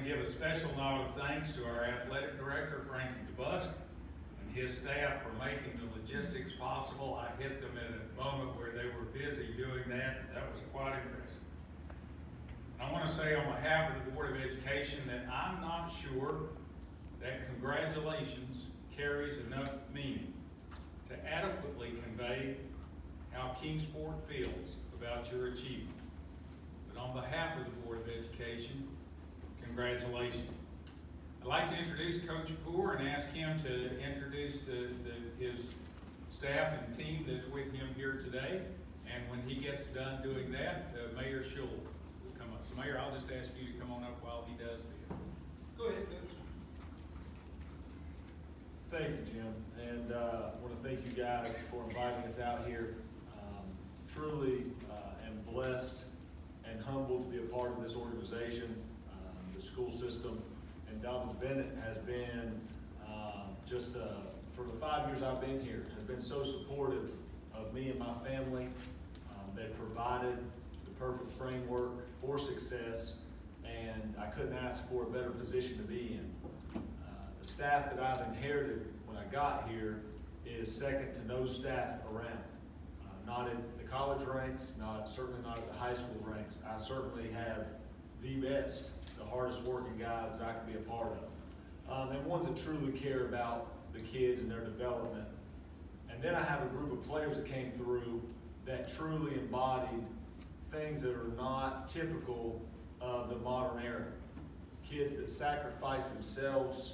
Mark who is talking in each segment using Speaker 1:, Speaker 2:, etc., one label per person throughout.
Speaker 1: give a special nod of thanks to our athletic director, Frankie Dobyns, and his staff for making the logistics possible. I hit them at a moment where they were busy doing that. That was quite impressive. I want to say on behalf of the Board of Education that I'm not sure that congratulations carries enough meaning to adequately convey how Kingsport feels about your achievement. But on behalf of the Board of Education, congratulations. I'd like to introduce Coach Poore and ask him to introduce his staff and team that's with him here today. And when he gets done doing that, Mayor Shull will come up. So Mayor, I'll just ask you to come on up while he does this. Go ahead, Coach.
Speaker 2: Thank you, Jim, and I want to thank you guys for inviting us out here. Truly am blessed and humbled to be a part of this organization. The school system and Dobyns-Bennett has been for the 5 years I've been here, has been so supportive of me and my family. They've provided the perfect framework for success, and I couldn't ask for a better position to be in. The staff that I've inherited when I got here is second to no staff around. Not at the college ranks, certainly not at the high school ranks. I certainly have the best, the hardest working guys that I can be a part of. And ones that truly care about the kids and their development. And then I have a group of players that came through that truly embodied things that are not typical of the modern era. Kids that sacrifice themselves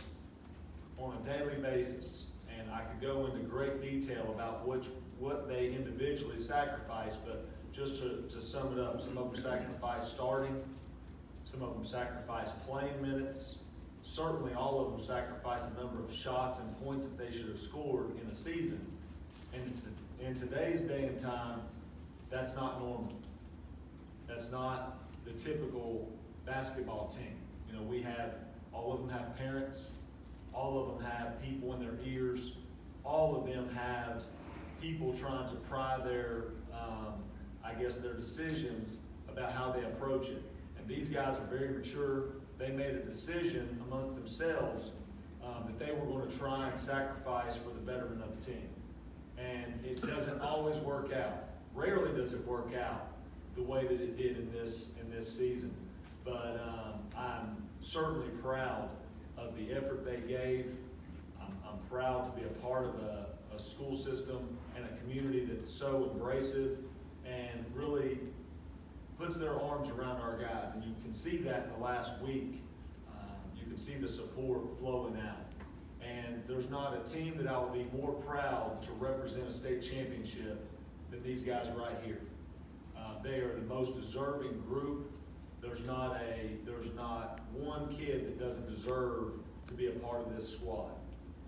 Speaker 2: on a daily basis, and I could go into great detail about what they individually sacrifice, but just to sum it up, some of them sacrifice starting, some of them sacrifice playing minutes, certainly all of them sacrifice a number of shots and points that they should have scored in a season. And in today's day and time, that's not normal. That's not the typical basketball team. You know, all of them have parents, all of them have people in their ears. All of them have people trying to pry their decisions about how they approach it. And these guys are very mature. They made a decision amongst themselves that they were going to try and sacrifice for the betterment of the team. And it doesn't always work out. Rarely does it work out the way that it did in this season. But I'm certainly proud of the effort they gave. I'm proud to be a part of a school system and a community that's so embracive and really puts their arms around our guys. And you can see that in the last week. You can see the support flowing out. And there's not a team that I would be more proud to represent a state championship than these guys right here. They are the most deserving group. There's not one kid that doesn't deserve to be a part of this squad.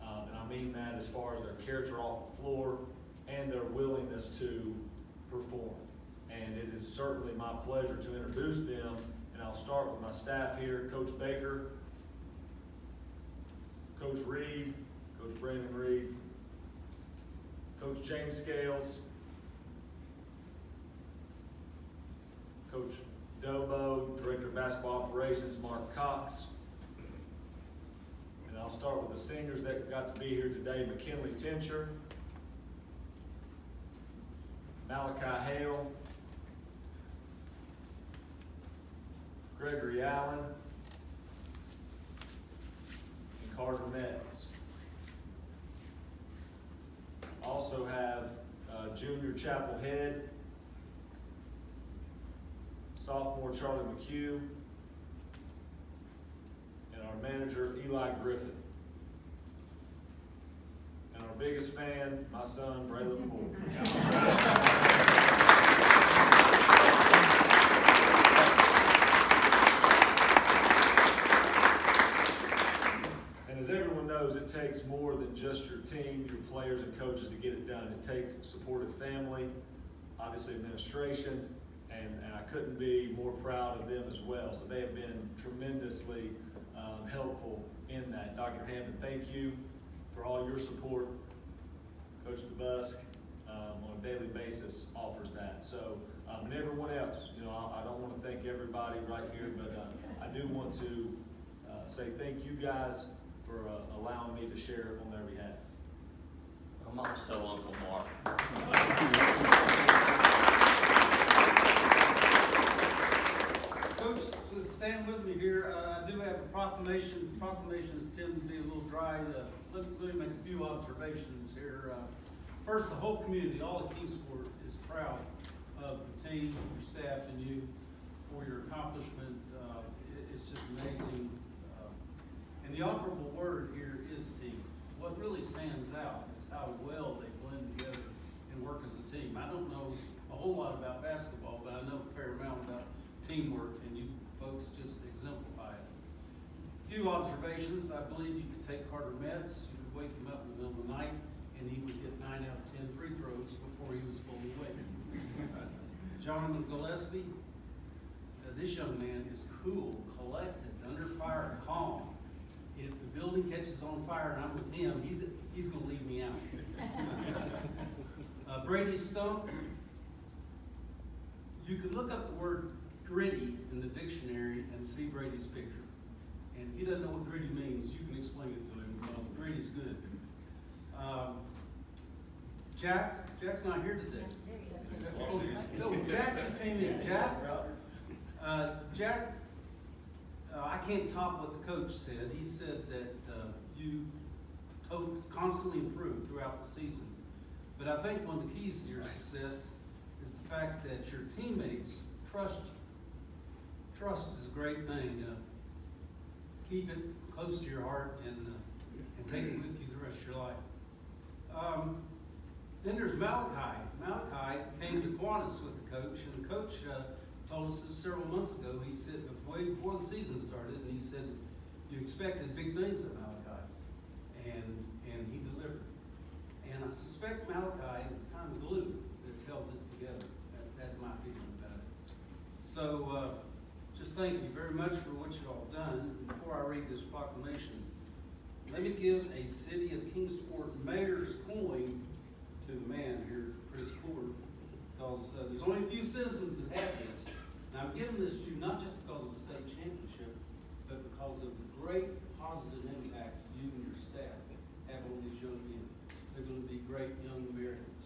Speaker 2: And I mean that as far as their character off the floor and their willingness to perform. And it is certainly my pleasure to introduce them. And I'll start with my staff here, Coach Baker, Coach Reed, Coach Brandon Reed, Coach James Scales, Coach Dobo, Director of Basketball Operations, Mark Cox. And I'll start with the seniors that got to be here today: McKinley Tincher, Malachi Hale, Gregory Allen, and Carter Metz. Also have junior Chapel Head, sophomore Charlie McHugh, and our manager Eli Griffith. And our biggest fan, my son Braylon Poole. And as everyone knows, it takes more than just your team, your players and coaches to get it done. It takes supportive family, obviously administration, and I couldn't be more proud of them as well. So they have been tremendously helpful in that. Dr. Hammond, thank you for all your support. Coach Dobyns on a daily basis offers that. So, and everyone else, you know, I don't want to thank everybody right here, but I do want to say thank you guys for allowing me to share on their behalf.
Speaker 3: I'm also Uncle Mark.
Speaker 4: Coach, stand with me here. I do have a proclamation. Proclamations tend to be a little dry. Let me make a few observations here. First, the whole community, all of Kingsport, is proud of the team, your staff, and you for your accomplishment. It's just amazing. And the operable word here is team. What really stands out is how well they blend together and work as a team. I don't know a whole lot about basketball, but I know a fair amount about teamwork, and you folks just exemplify it. A few observations. I believe you could take Carter Metz, you could wake him up in the middle of the night, and he would get 9 out of 10 free throws before he was fully awake. Jonathan Gillespie, this young man is cool, collected, under fire, calm. If the building catches on fire and I'm with him, he's going to leave me out. Brady Stump, you could look up the word gritty in the dictionary and see Brady's picture. And if he doesn't know what gritty means, you can explain it to him because gritty's good. Jack's not here today. Oh, no, Jack just came in. Jack, I can't top what the coach said. He said that you constantly improve throughout the season. But I think one of the keys to your success is the fact that your teammates trust you. Trust is a great thing. Keep it close to your heart and take it with you the rest of your life. Then there's Malachi. Malachi came to Kiwanis with the coach, and the coach told us this several months ago. He said, way before the season started, and he said, you expected big things of Malachi, and he delivered. And I suspect Malachi is kind of glue that's held this together. That's my feeling about it. So just thank you very much for what you've all done. Before I read this proclamation, let me give a City of Kingsport mayor's coin to the man here, Chris Ford, because there's only a few citizens that have this. And I'm giving this to you not just because of the state championship, but because of the great positive impact you and your staff have on these young men. They're going to be great young Americans.